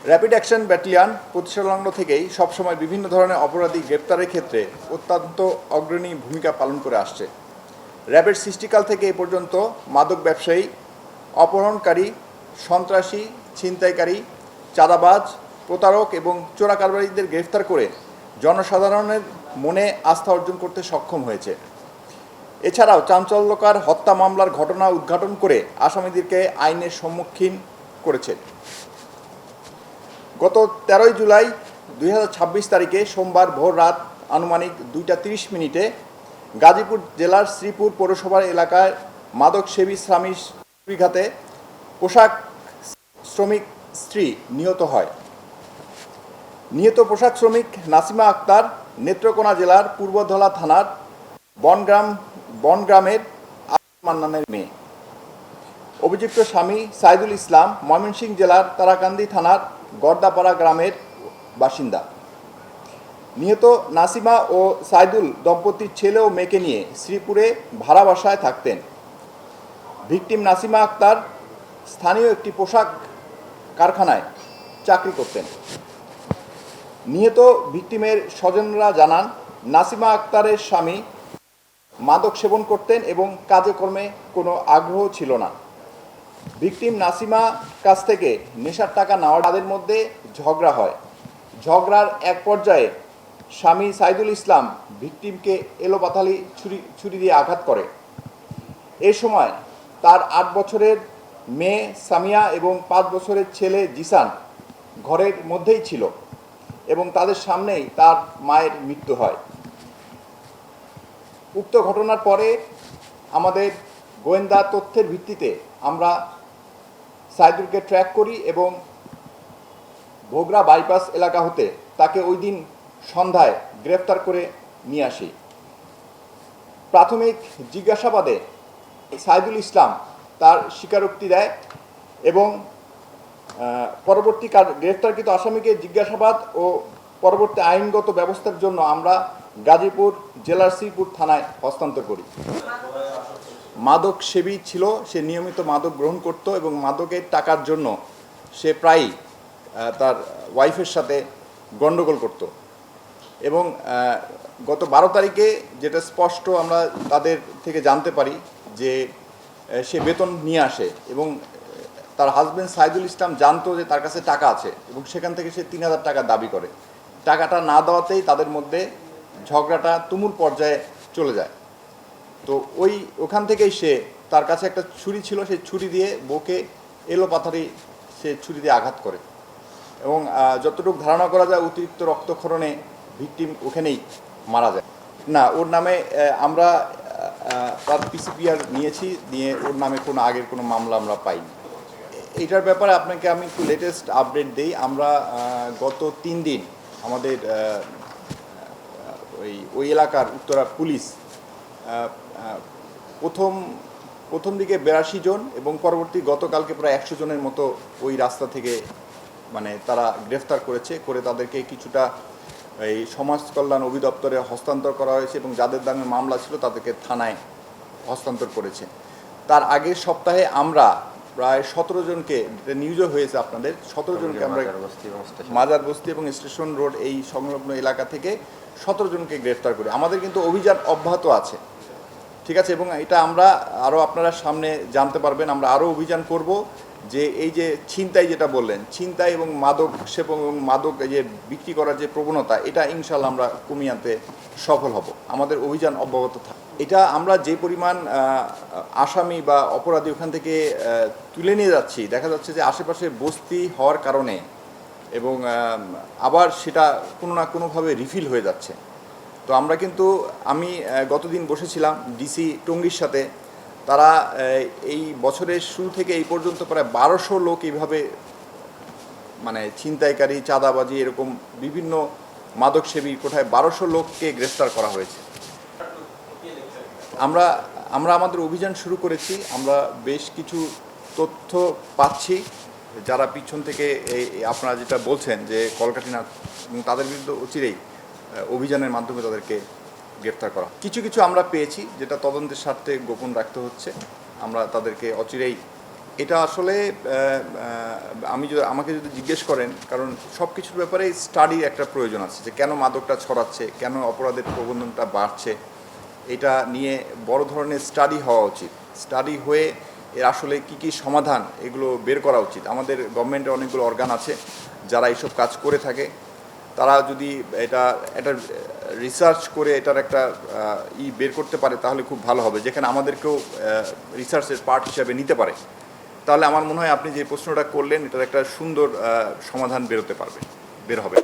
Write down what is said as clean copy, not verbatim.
Rapid action battalion প্রতিষ্ঠালগ্ন থেকেই সবসময় বিভিন্ন ধরনের অপরাধী গ্রেপ্তারের ক্ষেত্রে অত্যন্ত অগ্রণী ভূমিকা পালন করে আসছে। র্যাবের সৃষ্টিকাল থেকে এ পর্যন্ত মাদক ব্যবসায়ী, অপহরণকারী, সন্ত্রাসী, ছিনতাইকারী, চাঁদাবাজ, প্রতারক এবং চোরাকারবারিদের গ্রেফতার করে জনসাধারণের মনে আস্থা অর্জন করতে সক্ষম হয়েছে। এছাড়াও চাঞ্চল্যকর হত্যা মামলার ঘটনা উদ্ঘাটন করে আসামিদেরকে আইনের সম্মুখীন করেছে। গত 13 জুলাই 2026 তারিখে সোমবার ভোর রাত আনুমানিক 2টা 30 মিনিটে গাজীপুর জেলার শ্রীপুর পৌরসভার এলাকায় মাদকসেবী স্বামীঘাতে পোশাক শ্রমিক স্ত্রী নিহত হয়। নিহত পোশাক শ্রমিক নাসিমা আক্তার নেত্রকোনা জেলার পূর্বধলা থানার বনগ্রামের মান্নানের মেয়ে। অভিযুক্ত স্বামী সাইদুল ইসলাম ময়মনসিংহ জেলার তারাকান্দি থানার গর্দাপাড়া গ্রামের বাসিন্দা। নিহত নাসিমা ও সাইদুল দম্পতির ছেলে ও মেয়েকে নিয়ে শ্রীপুরে ভাড়া বাসায় থাকতেন। ভিকটিম নাসিমা আক্তার স্থানীয় একটি পোশাক কারখানায় চাকরি করতেন। নিহত ভিকটিমের স্বজনরা জানান, নাসিমা আক্তারের স্বামী মাদক সেবন করতেন এবং কাজে কর্মে কোনো আগ্রহ ছিল না। ভিকটিম নাসিমা কাছ থেকে নেশার টাকা নেওয়ার তাদের মধ্যে ঝগড়া হয়। ঝগড়ার এক পর্যায়ে স্বামী সাইদুল ইসলাম ভিকটিমকে এলোপাথালি ছুরি দিয়ে আঘাত করে। এ সময় তার 8 বছরের মেয়ে সামিয়া এবং 5 বছরের ছেলে জিসান ঘরের মধ্যেই ছিল এবং তাদের সামনেই তার মায়ের মৃত্যু হয়। উক্ত ঘটনার পরে আমাদের গোয়েন্দা তথ্যের ভিত্তিতে আমরা সাইদুলকে ট্র্যাক করি এবং ভোগড়া বাইপাস এলাকা হতে তাকে ওই দিন সন্ধ্যায় গ্রেফতার করে নিয়ে আসি। প্রাথমিক জিজ্ঞাসাবাদে সাইদুল ইসলাম তার স্বীকারোক্তি দেয় এবং পরবর্তী গ্রেফতারকৃত আসামিকে জিজ্ঞাসাবাদ ও পরবর্তী আইনগত ব্যবস্থার জন্য আমরা গাজীপুর জেলার শ্রীপুর থানায় হস্তান্তর করি। মাদক সেবী ছিল, সে নিয়মিত মাদক গ্রহণ করত এবং মাদকের টাকার জন্য সে প্রায়ই তার ওয়াইফের সাথে গণ্ডগোল করত এবং গত 12 তারিখে যেটা স্পষ্ট আমরা তাদের থেকে জানতে পারি যে সে বেতন নিয়ে আসে এবং তার হাজব্যান্ড সাইদুল ইসলাম জানতো যে তার কাছে টাকা আছে এবং সেখান থেকে সে 3000 টাকা দাবি করে। টাকাটা না দেওয়াতেই তাদের মধ্যে ঝগড়াটা তুমুল পর্যায়ে চলে যায়। তো ওখান থেকেই সে তার কাছে একটা ছুরি ছিল, সেই ছুরি দিয়ে বউকে এলোপাথারি সে ছুরি দিয়ে আঘাত করে এবং যতটুকু ধারণা করা যায় অতিরিক্ত রক্তক্ষরণে ভিকটিম ওখানেই মারা যায়। না, ওর নামে আমরা তার পিসিপিআর নিয়েছি, নিয়ে ওর নামে কোনো আগের কোনো মামলা আমরা পাইনি। এটার ব্যাপারে আপনাকে আমি একটু লেটেস্ট আপডেট দিই। আমরা গত 3 দিন আমাদের ওই এলাকার উত্তরা পুলিশ প্রথম দিকে 82 জন এবং পরবর্তী গতকালকে প্রায় 100 জনের মতো ওই রাস্তা থেকে মানে তারা গ্রেফতার করে তাদেরকে কিছুটা এই সমাজ কল্যাণ অধিদপ্তরে হস্তান্তর করা হয়েছে এবং যাদের নামে মামলা ছিল তাদেরকে থানায় হস্তান্তর করেছে। তার আগের সপ্তাহে আমরা প্রায় 17 জনকে, নিউজও হয়েছে আপনাদের, 17 জনকে আমরা মাজার বস্তি এবং স্টেশন রোড এই সংলগ্ন এলাকা থেকে 17 জনকে গ্রেফতার করি। আমাদের কিন্তু অভিযান অব্যাহত আছে, ঠিক আছে, এবং এটা আমরা আরও আপনারা সামনে জানতে পারবেন। আমরা আরও অভিযান করব যে এই যে ছিনতাই যেটা বললেন, ছিনতাই এবং মাদক সেবন এবং মাদক এই যে বিক্রি করার যে প্রবণতা, এটা ইনশাল্লাহ আমরা কমিয়ে আনতে সফল হব। আমাদের অভিযান অব্যাহত থাকে। এটা আমরা যে পরিমাণ আসামি বা অপরাধী ওখান থেকে তুলে নিয়ে যাচ্ছি, দেখা যাচ্ছে যে আশেপাশে বস্তি হওয়ার কারণে এবং আবার সেটা কোনো না কোনোভাবে রিফিল হয়ে যাচ্ছে। তো আমরা কিন্তু আমি গতদিন বসেছিলাম ডিসি টঙ্গীর সাথে, তারা এই বছরের শুরু থেকে এই পর্যন্ত প্রায় 1200 লোক এইভাবে মানে ছিনতাইকারী, চাঁদাবাজি, এরকম বিভিন্ন মাদকসেবী কোঠায় 1200 লোককে গ্রেফতার করা হয়েছে। আমরা আমাদের অভিযান শুরু করেছি। আমরা বেশ কিছু তথ্য পাচ্ছি যারা পিছন থেকে আপনারা যেটা বলছেন যে কলকাঠিনা, তাদের বিরুদ্ধে অচিরেই অভিযানের মাধ্যমে তাদেরকে গ্রেফতার করা। কিছু আমরা পেয়েছি যেটা তদন্তের স্বার্থে গোপন রাখতে হচ্ছে। আমরা তাদেরকে অচিরেই এটা আসলে আমাকে যদি জিজ্ঞেস করেন, কারণ সব কিছুর ব্যাপারে স্টাডির একটা প্রয়োজন আছে, যে কেন মাদকটা ছড়াচ্ছে, কেন অপরাধের প্রবণতা বাড়ছে, এটা নিয়ে বড় ধরনের স্টাডি হওয়া উচিত। স্টাডি হয়ে এর আসলে কি কি সমাধান, এগুলো বের করা উচিত। আমাদের গভর্নমেন্টের অনেকগুলো অর্গান আছে যারা এইসব কাজ করে থাকে। তারা যদি এটা রিসার্চ করে এটার একটা বের করতে পারে তাহলে খুব ভালো হবে, যেখানে আমাদেরকেও রিসার্চের পার্ট হিসাবে নিতে পারে। তাহলে আমার মনে হয় আপনি যে প্রশ্নটা করলেন এটার একটা সুন্দর সমাধান বের হবে।